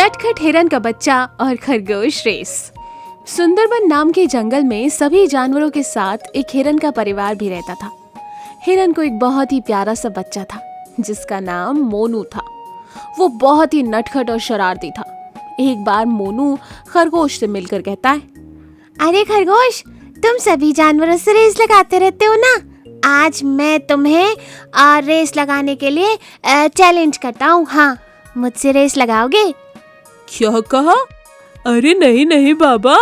नटखट हिरन का बच्चा और खरगोश रेस। सुंदरबन नाम के जंगल में सभी जानवरों के साथ एक हिरन का परिवार भी रहता था। हिरन को एक बहुत ही प्यारा सा बच्चा था जिसका नाम मोनू था। वो बहुत ही नटखट और शरारती था। एक बार मोनू खरगोश से मिलकर कहता है, अरे खरगोश, तुम सभी जानवरों से रेस लगाते रहते हो ना। आज मैं तुम्हें रेस लगाने के लिए चैलेंज करता हूँ। हाँ, मुझसे रेस लगाओगे? क्या कहा? अरे नहीं नहीं बाबा,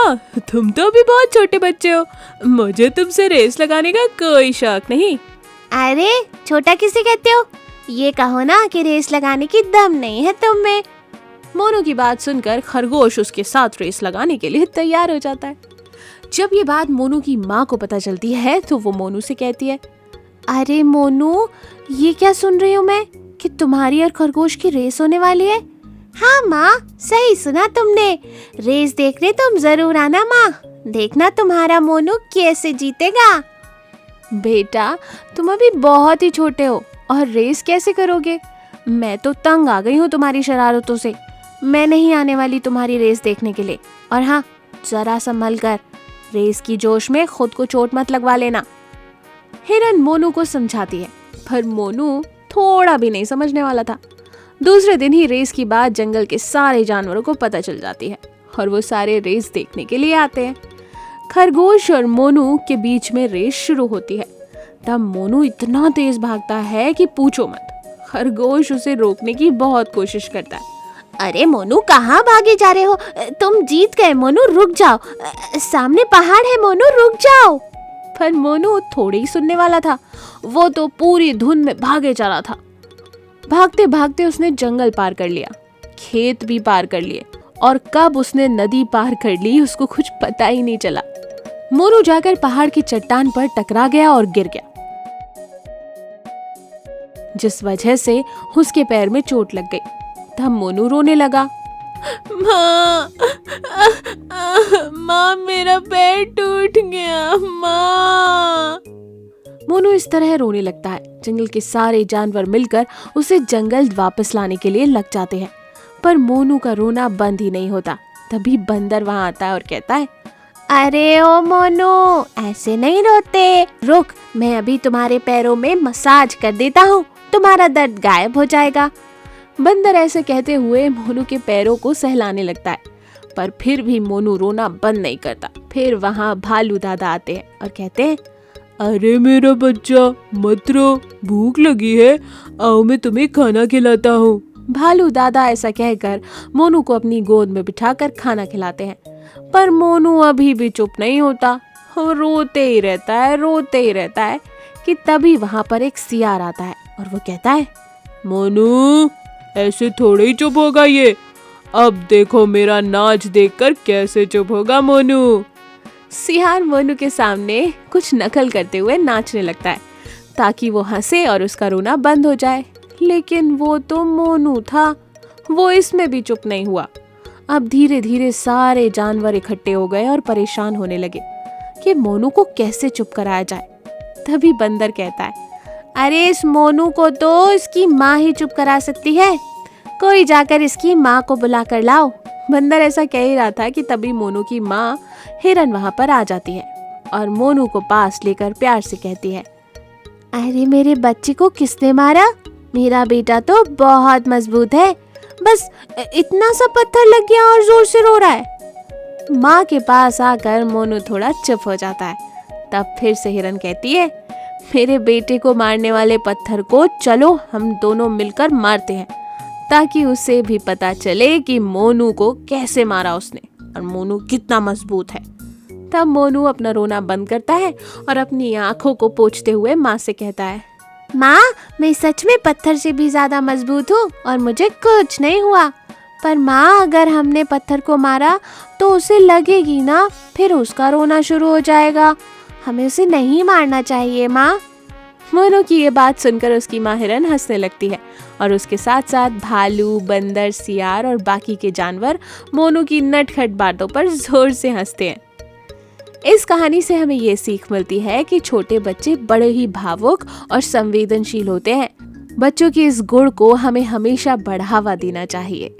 तुम तो अभी बहुत छोटे बच्चे हो, मुझे तुमसे रेस लगाने का कोई शौक नहीं। अरे छोटा किसे कहते हो? ये कहो ना कि रेस लगाने की दम नहीं है तुम में। मोनू की बात सुनकर खरगोश उसके साथ रेस लगाने के लिए तैयार हो जाता है। जब ये बात मोनू की माँ को पता चलती है तो वो मोनू से कहती है, अरे मोनू, ये क्या सुन रही हूँ मैं कि तुम्हारी और खरगोश की रेस होने वाली है। हाँ माँ, सही सुना तुमने। रेस देखने तुम जरूर आना माँ। देखना तुम्हारा मोनू कैसे जीतेगा। बेटा, तुम अभी बहुत ही छोटे हो और रेस कैसे करोगे? मैं तो तंग आ गई हूँ तुम्हारी शरारतों से। मैं नहीं आने वाली तुम्हारी रेस देखने के लिए। और हाँ, जरा संभल कर, रेस की जोश में खुद को चोट मत लगवा लेना। हिरन मोनू को समझाती है, पर मोनू थोड़ा भी नहीं समझने वाला था। दूसरे दिन ही रेस की बात जंगल के सारे जानवरों को पता चल जाती है और वो सारे रेस देखने के लिए आते हैं। खरगोश और मोनू के बीच में रेस शुरू होती है। तब मोनू इतना तेज भागता है कि पूछो मत। खरगोश उसे रोकने की बहुत कोशिश करता है। अरे मोनू, कहाँ भागे जा रहे हो? तुम जीत गए मोनू, रुक जाओ। सामने पहाड़ है मोनू, रुक जाओ। पर मोनू थोड़ी ही सुनने वाला था। वो तो पूरी धुन में भागे जा रहा था। भागते भागते उसने जंगल पार कर लिया, खेत भी पार कर लिए, और कब उसने नदी पार कर ली उसको कुछ पता ही नहीं चला। मोनू जाकर पहाड़ की चट्टान पर टकरा गया और गिर गया, जिस वजह से उसके पैर में चोट लग गई। तब मोनू रोने लगा। माँ, माँ, मेरा पैर टूट गया माँ। मोनू इस तरह रोने लगता है। जंगल के सारे जानवर मिलकर उसे जंगल वापस लाने के लिए लग जाते हैं, पर मोनू का रोना बंद ही नहीं होता। तभी बंदर वहां आता है और कहता है, अरे ओ मोनू, ऐसे नहीं रोते। रुक, मैं अभी तुम्हारे पैरों में मसाज कर देता हूँ, तुम्हारा दर्द गायब हो जाएगा। बंदर ऐसे कहते हुए मोनू के पैरों को सहलाने लगता है, पर फिर भी मोनू रोना बंद नहीं करता। फिर वहां भालू दादा आते हैं और कहते हैं, अरे मेरा बच्चा, मत रो, भूख लगी है, आओ मैं तुम्हें खाना खिलाता हूँ। भालू दादा ऐसा कहकर मोनू को अपनी गोद में बिठाकर खाना खिलाते हैं, पर मोनू अभी भी चुप नहीं होता। रोते ही रहता है कि तभी वहां पर एक सियार आता है और वो कहता है, मोनू, ऐसे थोड़े ही चुप होगा ये। अब देखो मेरा नाच देखकर कैसे चुप होगा मोनू। सियार मोनू के सामने कुछ नकल करते हुए नाचने लगता है ताकि वो हंसे और उसका रोना बंद हो जाए। लेकिन वो तो मोनू था, वो इसमें भी चुप नहीं हुआ। अब धीरे धीरे सारे जानवर इकट्ठे हो गए और परेशान होने लगे कि मोनू को कैसे चुप कराया जाए। तभी बंदर कहता है, अरे इस मोनू को तो इसकी माँ ही चुप करा सकती है। कोई जाकर इसकी माँ को बुला कर लाओ। बंदर ऐसा कह ही रहा था कि तभी मोनू की माँ हिरन वहां पर आ जाती है और मोनू को पास लेकर प्यार से कहती है, अरे मेरे बच्चे को किसने मारा? मेरा बेटा तो बहुत मजबूत है, बस इतना सा पत्थर लग गया और जोर से रो रहा है। माँ के पास आकर मोनू थोड़ा चुप हो जाता है। तब फिर से हिरन कहती है, मेरे बेटे को मारने वाले पत्थर को चलो हम दोनों मिलकर मारते हैं, ताकि उसे भी पता चले कि मोनू को कैसे मारा उसने और मोनू कितना मजबूत है। तब मोनू अपना रोना बंद करता है और अपनी आंखों को पोंछते हुए माँ से कहता है, माँ, मैं सच में पत्थर से भी ज्यादा मजबूत हूँ और मुझे कुछ नहीं हुआ। पर माँ, अगर हमने पत्थर को मारा तो उसे लगेगी ना, फिर उसका रोना शुरू हो जाएगा। हमें उसे नहीं मारना चाहिए माँ। मोनू की ये बात सुनकर उसकी माँ हिरन हंसने लगती है और उसके साथ साथ भालू, बंदर, सियार और बाकी के जानवर मोनू की नटखट बातों पर जोर से हंसते हैं। इस कहानी से हमें ये सीख मिलती है कि छोटे बच्चे बड़े ही भावुक और संवेदनशील होते हैं। बच्चों की इस गुण को हमें हमेशा बढ़ावा देना चाहिए।